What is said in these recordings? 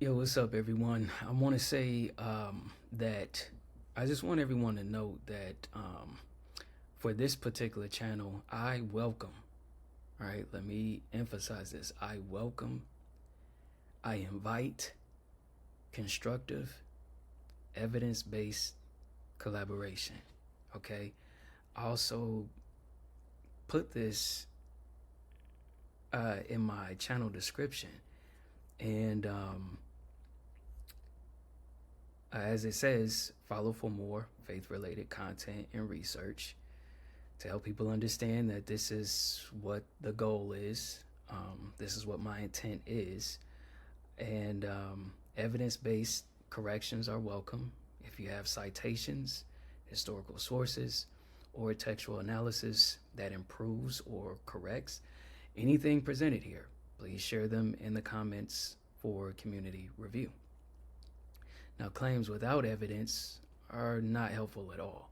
Yo, what's up, everyone? I want to say that I just want everyone to know that for this particular channel, I welcome, all right, let me emphasize this. I welcome, I invite constructive, evidence based collaboration, okay? I also put this in my channel description. And as it says, follow for more faith-related content and research to help people understand that this is what the goal is. This is what my intent is. And evidence-based corrections are welcome. If you have citations, historical sources, or textual analysis that improves or corrects anything presented here, please share them in the comments for community review. Now, claims without evidence are not helpful at all.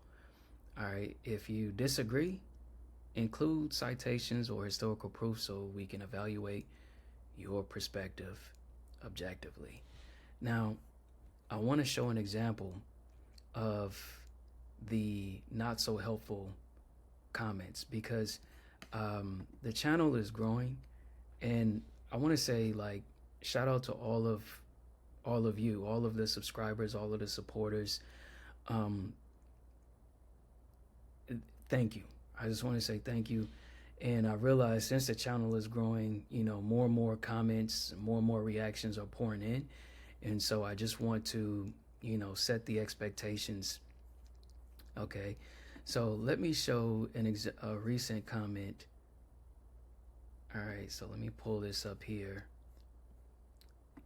All right, if you disagree, include citations or historical proof so we can evaluate your perspective objectively. Now, I want to show an example of the not so helpful comments because the channel is growing, and I want to say, like, shout out to all of you, all of the subscribers, all of the supporters. Um, Thank you. I just want to say thank you. And I realize since the channel is growing, more and more comments, more and more reactions are pouring in. And so I just want to, set the expectations. Okay. So let me show a recent comment. All right. So let me pull this up here.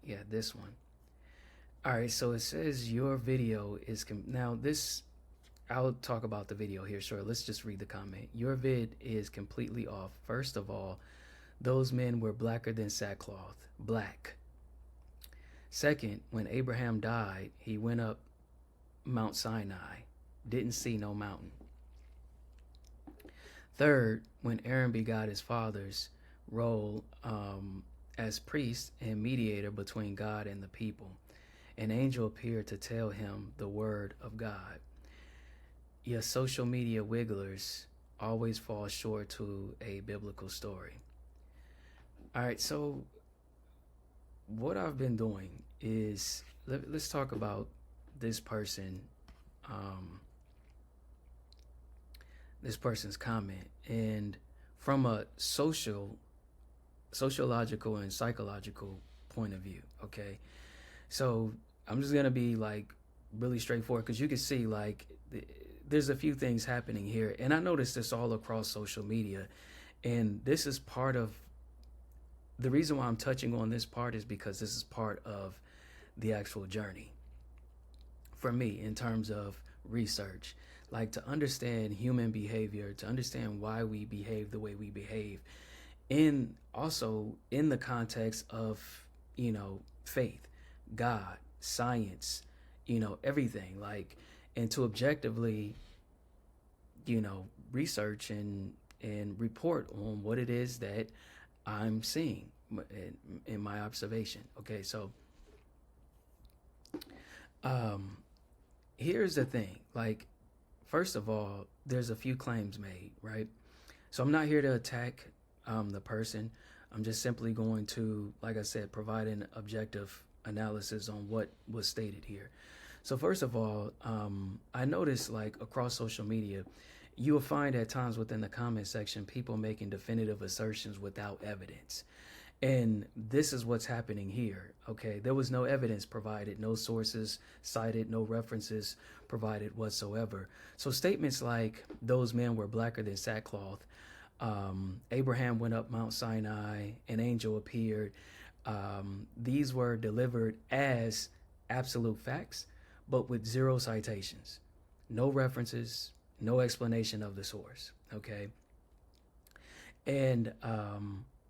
Yeah, this one. All right. So it says your video is, now this, I'll talk about the video here. Sure. Let's just read the comment. Your vid is completely off. First of all, those men were blacker than sackcloth. Black. Second, when Abraham died, he went up Mount Sinai. Didn't see no mountain. Third, when Aaron begot his father's role as priest and mediator between God and the people, an angel appeared to tell him the word of God. Your social media wigglers always fall short to a biblical story. All right, so what I've been doing is, let's talk about this person, this person's comment, and from a sociological and psychological point of view. Okay, so I'm just gonna be like really straightforward because you can see like there's a few things happening here, and I noticed this all across social media, and this is part of the reason why I'm touching on this part is because this is part of the actual journey for me in terms of research, like to understand human behavior, to understand why we behave the way we behave, in also in the context of faith, God, science, everything, like, and to objectively research and report on what it is that I'm seeing in my observation. Okay, so here's the thing. Like, first of all, there's a few claims made, right? So I'm not here to attack the person. I'm just simply going to, like I said, provide an objective analysis on what was stated here. So first of all, I noticed, like, across social media, you will find at times within the comment section people making definitive assertions without evidence. And this is what's happening here. Okay, there was no evidence provided, no sources cited, no references provided whatsoever. So statements like those men were blacker than sackcloth, Abraham went up Mount Sinai, an angel appeared, these were delivered as absolute facts, but with zero citations, no references, no explanation of the source. Okay, and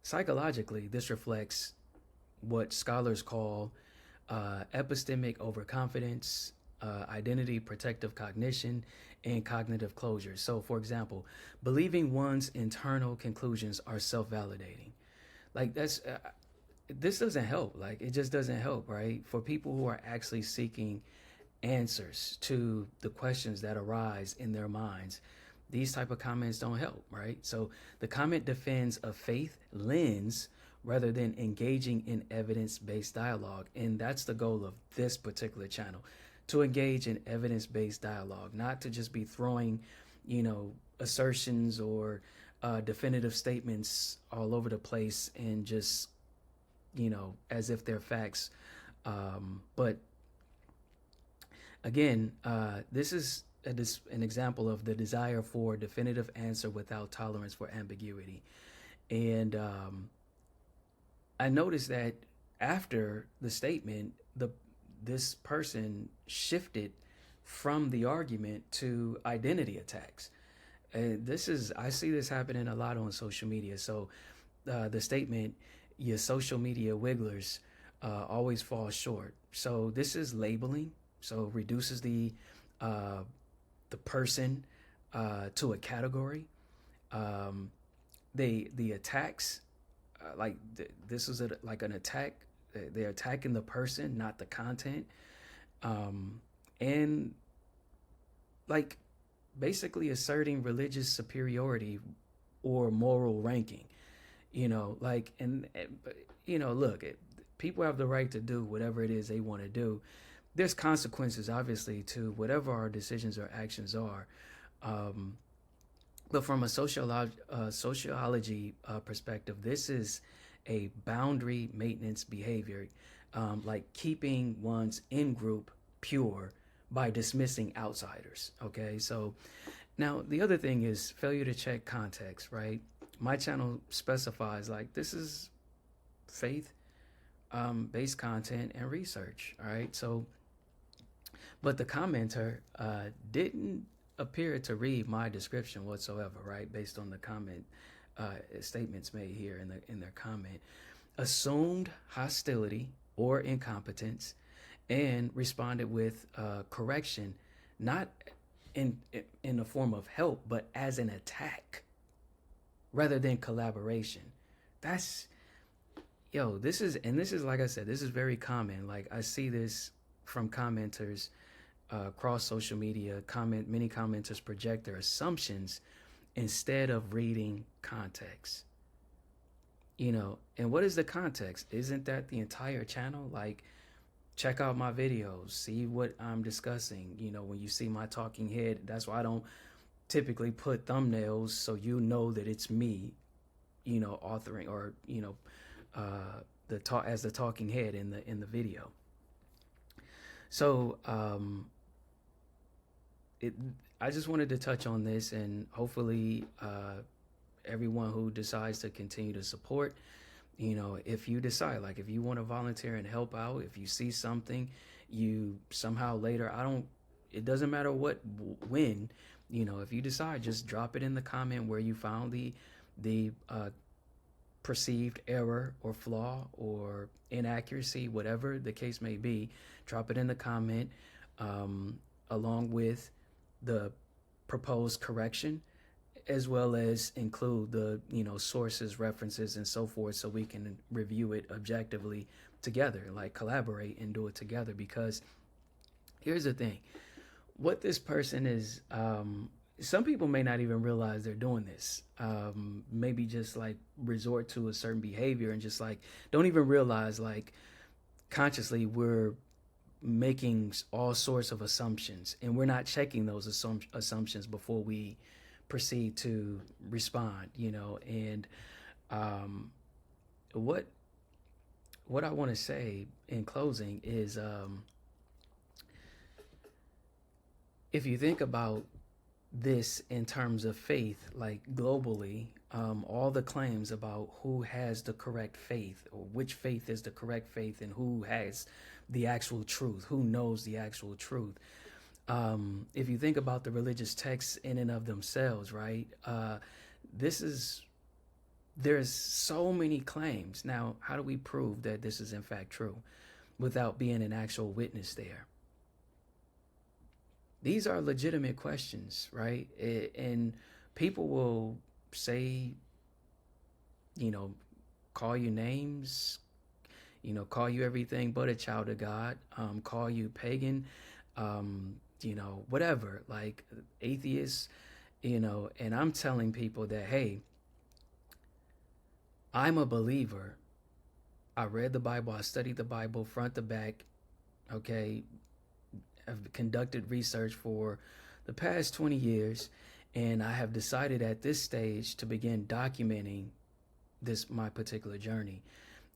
psychologically, this reflects what scholars call epistemic overconfidence, identity protective cognition, and cognitive closure. So, for example, believing one's internal conclusions are self-validating. Like, that's this doesn't help. Like, it just doesn't help, right? For people who are actually seeking answers to the questions that arise in their minds, these type of comments don't help, right? So the comment defends a faith lens rather than engaging in evidence-based dialogue. And that's the goal of this particular channel, to engage in evidence-based dialogue, not to just be throwing, assertions or definitive statements all over the place and just, as if they're facts. But again, this is an example of the desire for definitive answer without tolerance for ambiguity. And I noticed that after the statement, this person shifted from the argument to identity attacks. And I see this happening a lot on social media. So the statement, your social media wigglers always fall short. So this is labeling. So reduces the person to a category. The attacks, this is like an attack. They're attacking the person, not the content, and like basically asserting religious superiority or moral ranking. Look, people have the right to do whatever it is they want to do. There's consequences, obviously, to whatever our decisions or actions are. But from a sociology perspective, this is a boundary maintenance behavior, like keeping one's in-group pure by dismissing outsiders. Okay, so now the other thing is failure to check context, right? My channel specifies like this is faith based content and research. All right, so but the commenter didn't appear to read my description whatsoever, right? Based on the comment statements made here in their comment, assumed hostility or incompetence, and responded with correction, not in the form of help, but as an attack rather than collaboration. This is like I said, this is very common. Like I see this from commenters across social media. Many commenters project their assumptions instead of reading context. And what is the context? Isn't that the entire channel? Like, check out my videos, see what I'm discussing. When you see my talking head, that's why I don't typically put thumbnails, so that it's me, authoring or as the talking head in the video. So I just wanted to touch on this, and hopefully everyone who decides to continue to support, if you decide, like if you want to volunteer and help out, if you see something, you somehow later, it doesn't matter when, if you decide, just drop it in the comment where you found the perceived error or flaw or inaccuracy, whatever the case may be. Drop it in the comment along with the proposed correction, as well as include the sources, references, and so forth, so we can review it objectively together, like collaborate and do it together. Because here's the thing, what this person is, some people may not even realize they're doing this. Maybe just like resort to a certain behavior and just like don't even realize, like consciously we're making all sorts of assumptions, and we're not checking those assumptions before we proceed to respond. And what I want to say in closing is, if you think about this in terms of faith, like globally, all the claims about who has the correct faith or which faith is the correct faith and who has the actual truth, who knows the actual truth. If you think about the religious texts in and of themselves, right? There's so many claims. Now, how do we prove that this is in fact true without being an actual witness there? These are legitimate questions, right? And people will say, call you names, call you everything but a child of God, call you pagan, whatever, like atheists, and I'm telling people that, hey, I'm a believer. I read the Bible, I studied the Bible front to back, okay? I've conducted research for the past 20 years, and I have decided at this stage to begin documenting my particular journey,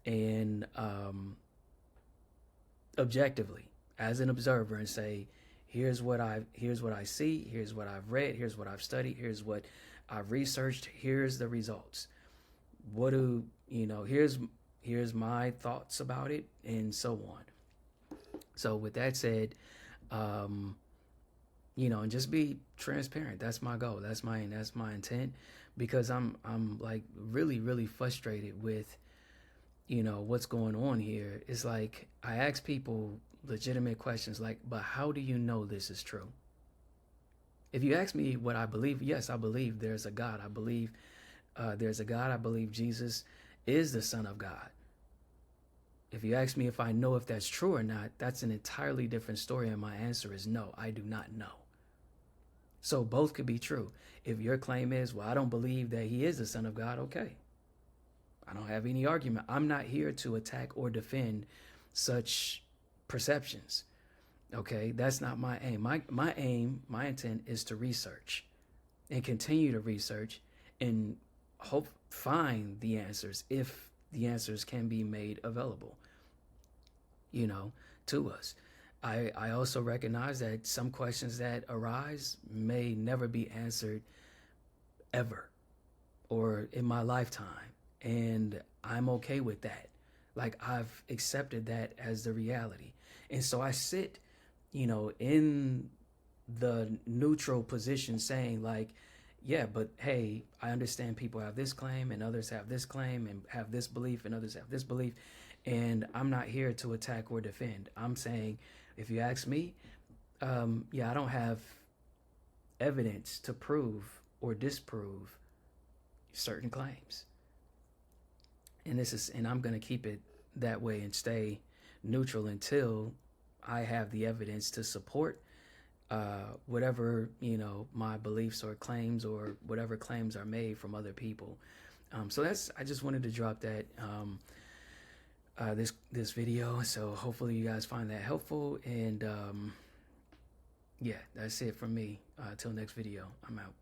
and objectively as an observer, and say, here's what I see, here's what I've read, here's what I've studied, here's what I've researched, here's the results. What do here's my thoughts about it, and so on. So with that said, and just be transparent. That's my goal. That's my intent, because I'm like really, really frustrated with what's going on here. It's like I ask people legitimate questions like, but how do you know this is true? If you ask me what I believe, yes, I believe there's a God. I believe there's a God. I believe Jesus is the Son of God. If you ask me if I know if that's true or not, that's an entirely different story, and my answer is no, I do not know. So both could be true. If your claim is, well, I don't believe that he is the Son of God, okay. I don't have any argument. I'm not here to attack or defend such perceptions. Okay, that's not my aim. My aim, my intent is to research and continue to research and hope find the answers, if the answers can be made available, to us. I also recognize that some questions that arise may never be answered ever or in my lifetime. And I'm okay with that. Like, I've accepted that as the reality. And so I sit, in the neutral position saying like, yeah, but hey, I understand people have this claim and others have this claim and have this belief and others have this belief. And I'm not here to attack or defend. I'm saying, if you ask me, I don't have evidence to prove or disprove certain claims. And I'm going to keep it that way and stay neutral until I have the evidence to support whatever, my beliefs or claims, or whatever claims are made from other people. So I just wanted to drop that, this video. So hopefully you guys find that helpful. And that's it from me. Till next video, I'm out.